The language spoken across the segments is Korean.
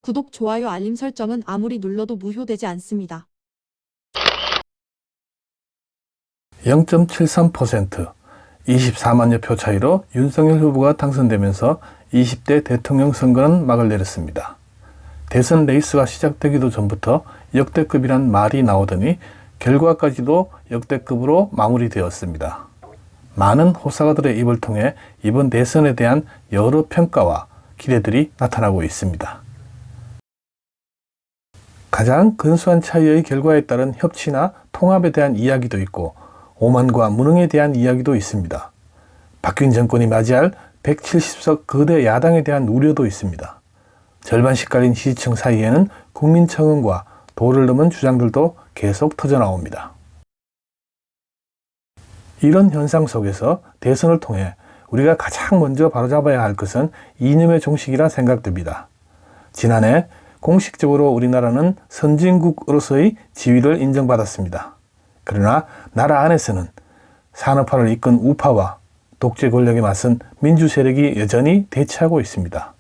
구독, 좋아요, 알림 설정은 아무리 눌러도 무효되지 않습니다. 0.73%, 24만여 표 차이로 윤석열 후보가 당선되면서 20대 대통령 선거는 막을 내렸습니다. 대선 레이스가 시작되기도 전부터 역대급이란 말이 나오더니 결과까지도 역대급으로 마무리되었습니다. 많은 호사가들의 입을 통해 이번 대선에 대한 여러 평가와 기대들이 나타나고 있습니다. 가장 근소한 차이의 결과에 따른 협치나 통합에 대한 이야기도 있고 오만과 무능에 대한 이야기도 있습니다. 바뀐 정권이 맞이할 170석 거대 야당에 대한 우려도 있습니다. 절반씩 갈린 지지층 사이에는 국민청원과 도를 넘은 주장들도 계속 터져나옵니다. 이런 현상 속에서 대선을 통해 우리가 가장 먼저 바로잡아야 할 것은 이념의 종식이라 생각됩니다. 지난해 공식적으로 우리나라는 선진국으로서의 지위를 인정받았습니다. 그러나 나라 안에서는 산업화를 이끈 우파와 독재 권력에 맞선 민주 세력이 여전히 대치하고 있습니다.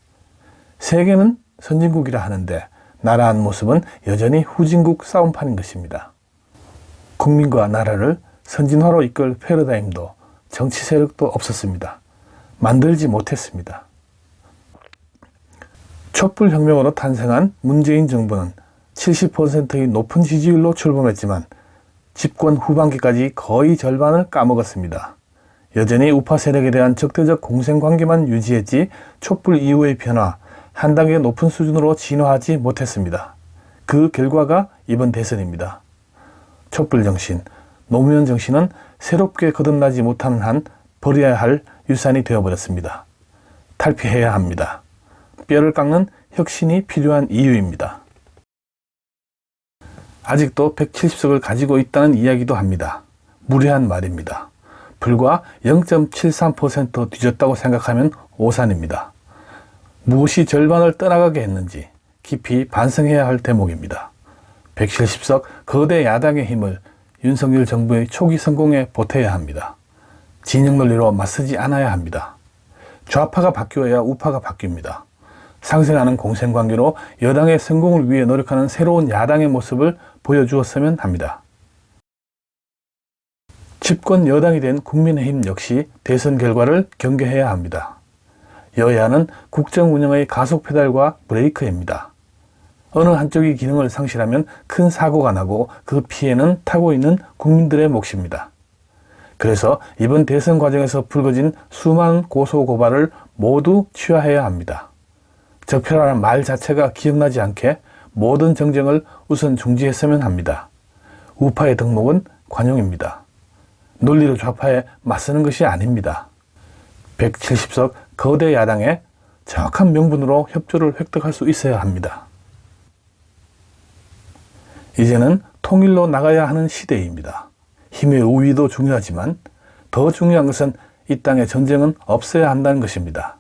세계는 선진국이라 하는데 나라 안 모습은 여전히 후진국 싸움판인 것입니다. 국민과 나라를 선진화로 이끌 패러다임도 정치 세력도 없었습니다. 만들지 못했습니다. 촛불혁명으로 탄생한 문재인 정부는 70%의 높은 지지율로 출범했지만 집권 후반기까지 거의 절반을 까먹었습니다. 여전히 우파 세력에 대한 적대적 공생관계만 유지했지 촛불 이후의 변화, 한 단계 높은 수준으로 진화하지 못했습니다. 그 결과가 이번 대선입니다. 촛불 정신, 노무현 정신은 새롭게 거듭나지 못하는 한 버려야 할 유산이 되어버렸습니다. 탈피해야 합니다. 뼈를 깎는 혁신이 필요한 이유입니다. 아직도 170석을 가지고 있다는 이야기도 합니다. 무례한 말입니다. 불과 0.73% 뒤졌다고 생각하면 오산입니다. 무엇이 절반을 떠나가게 했는지 깊이 반성해야 할 대목입니다. 170석 거대 야당의 힘을 윤석열 정부의 초기 성공에 보태야 합니다. 진영 논리로 맞서지 않아야 합니다. 좌파가 바뀌어야 우파가 바뀝니다. 상생하는 공생관계로 여당의 성공을 위해 노력하는 새로운 야당의 모습을 보여주었으면 합니다. 집권 여당이 된 국민의힘 역시 대선 결과를 경계해야 합니다. 여야는 국정 운영의 가속 페달과 브레이크입니다. 어느 한쪽이 기능을 상실하면 큰 사고가 나고 그 피해는 타고 있는 국민들의 몫입니다. 그래서 이번 대선 과정에서 불거진 수많은 고소고발을 모두 취하해야 합니다. 적폐라는 말 자체가 기억나지 않게 모든 정쟁을 우선 중지했으면 합니다. 우파의 덕목은 관용입니다. 논리로 좌파에 맞서는 것이 아닙니다. 170석 거대 야당에 정확한 명분으로 협조를 획득할 수 있어야 합니다. 이제는 통일로 나가야 하는 시대입니다. 힘의 우위도 중요하지만 더 중요한 것은 이 땅에 전쟁은 없어야 한다는 것입니다.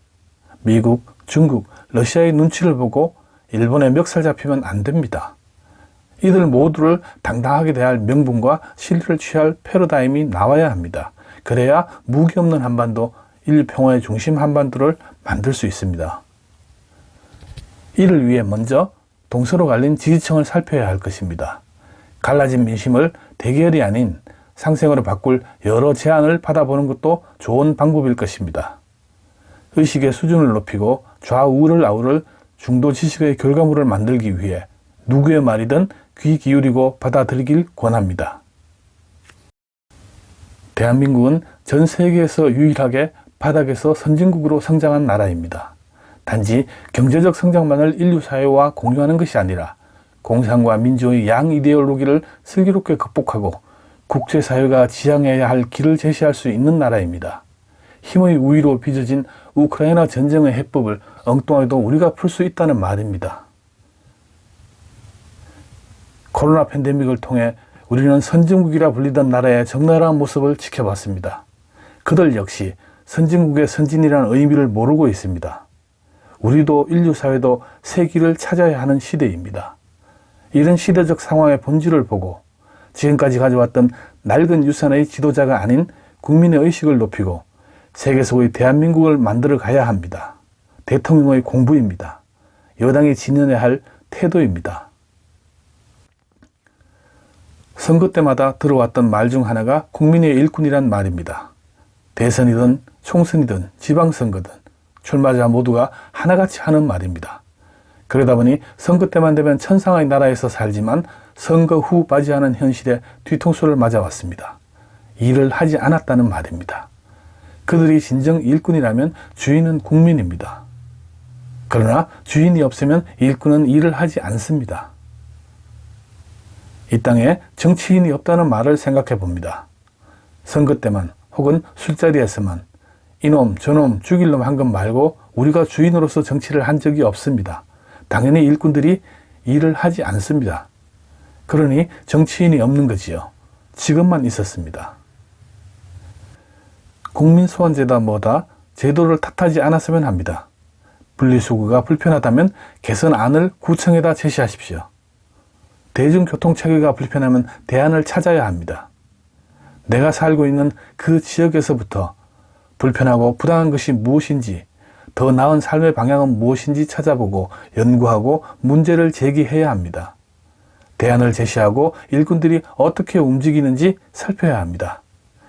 미국, 중국, 러시아의 눈치를 보고 일본의 멱살 잡히면 안 됩니다. 이들 모두를 당당하게 대할 명분과 실리를 취할 패러다임이 나와야 합니다. 그래야 무기 없는 한반도, 인류평화의 중심 한반도를 만들 수 있습니다. 이를 위해 먼저 동서로 갈린 지지층을 살펴야 할 것입니다. 갈라진 민심을 대결이 아닌 상생으로 바꿀 여러 제안을 받아보는 것도 좋은 방법일 것입니다. 의식의 수준을 높이고 좌우를 아우를 중도 지식의 결과물을 만들기 위해 누구의 말이든 귀 기울이고 받아들이길 권합니다. 대한민국은 전 세계에서 유일하게 바닥에서 선진국으로 성장한 나라입니다. 단지 경제적 성장만을 인류 사회와 공유하는 것이 아니라 공산과 민주의 양 이데올로기를 슬기롭게 극복하고 국제사회가 지향해야 할 길을 제시할 수 있는 나라입니다. 힘의 우위로 빚어진 우크라이나 전쟁의 해법을 엉뚱하게도 우리가 풀 수 있다는 말입니다. 코로나 팬데믹을 통해 우리는 선진국이라 불리던 나라의 적나라한 모습을 지켜봤습니다. 그들 역시 선진국의 선진이라는 의미를 모르고 있습니다. 우리도 인류 사회도 새 길을 찾아야 하는 시대입니다. 이런 시대적 상황의 본질을 보고 지금까지 가져왔던 낡은 유산의 지도자가 아닌 국민의 의식을 높이고 세계 속의 대한민국을 만들어 가야 합니다. 대통령의 공부입니다. 여당이 지녀야 할 태도입니다. 선거 때마다 들어왔던 말 중 하나가 국민의 일꾼이란 말입니다. 대선이든 총선이든 지방선거든 출마자 모두가 하나같이 하는 말입니다. 그러다 보니 선거 때만 되면 천상의 나라에서 살지만 선거 후 맞이하는 현실에 뒤통수를 맞아왔습니다. 일을 하지 않았다는 말입니다. 그들이 진정 일꾼이라면 주인은 국민입니다. 그러나 주인이 없으면 일꾼은 일을 하지 않습니다. 이 땅에 정치인이 없다는 말을 생각해 봅니다. 선거 때만 혹은 술자리에서만 이놈 저놈 죽일 놈 한 것 말고 우리가 주인으로서 정치를 한 적이 없습니다. 당연히 일꾼들이 일을 하지 않습니다. 그러니 정치인이 없는 거지요. 지금만 있었습니다. 국민소원제다 뭐다 제도를 탓하지 않았으면 합니다. 분리수거가 불편하다면 개선안을 구청에다 제시하십시오. 대중교통체계가 불편하면 대안을 찾아야 합니다. 내가 살고 있는 그 지역에서부터 불편하고 부당한 것이 무엇인지, 더 나은 삶의 방향은 무엇인지 찾아보고 연구하고 문제를 제기해야 합니다. 대안을 제시하고 일꾼들이 어떻게 움직이는지 살펴야 합니다.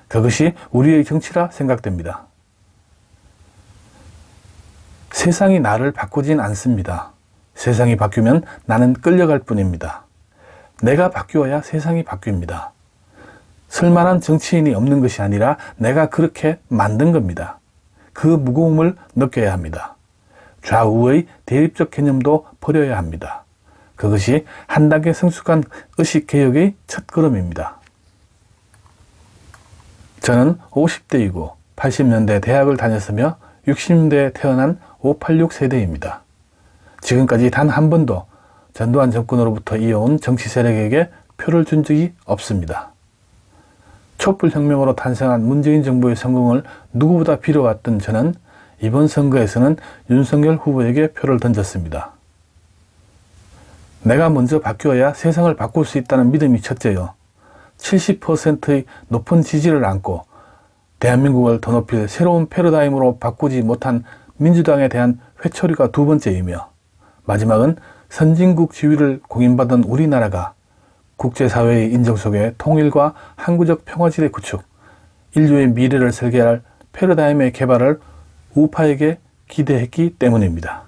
그것이 우리의 정치라 생각됩니다. 세상이 나를 바꾸진 않습니다. 세상이 바뀌면 나는 끌려갈 뿐입니다. 내가 바뀌어야 세상이 바뀝니다. 쓸만한 정치인이 없는 것이 아니라 내가 그렇게 만든 겁니다. 그 무거움을 느껴야 합니다. 좌우의 대립적 개념도 버려야 합니다. 그것이 한 단계 성숙한 의식개혁의 첫걸음입니다. 저는 50대이고 80년대 대학을 다녔으며 60년대에 태어난 586 세대입니다. 지금까지 단 한 번도 전두환 정권으로부터 이어온 정치 세력에게 표를 준 적이 없습니다. 촛불혁명으로 탄생한 문재인 정부의 성공을 누구보다 빌어왔던 저는 이번 선거에서는 윤석열 후보에게 표를 던졌습니다. 내가 먼저 바뀌어야 세상을 바꿀 수 있다는 믿음이 첫째요. 70%의 높은 지지를 안고 대한민국을 더 높일 새로운 패러다임으로 바꾸지 못한 민주당에 대한 회초리가 두 번째이며 마지막은 선진국 지위를 공인받은 우리나라가 국제사회의 인정 속에 통일과 항구적 평화지대 구축, 인류의 미래를 설계할 패러다임의 개발을 우파에게 기대했기 때문입니다.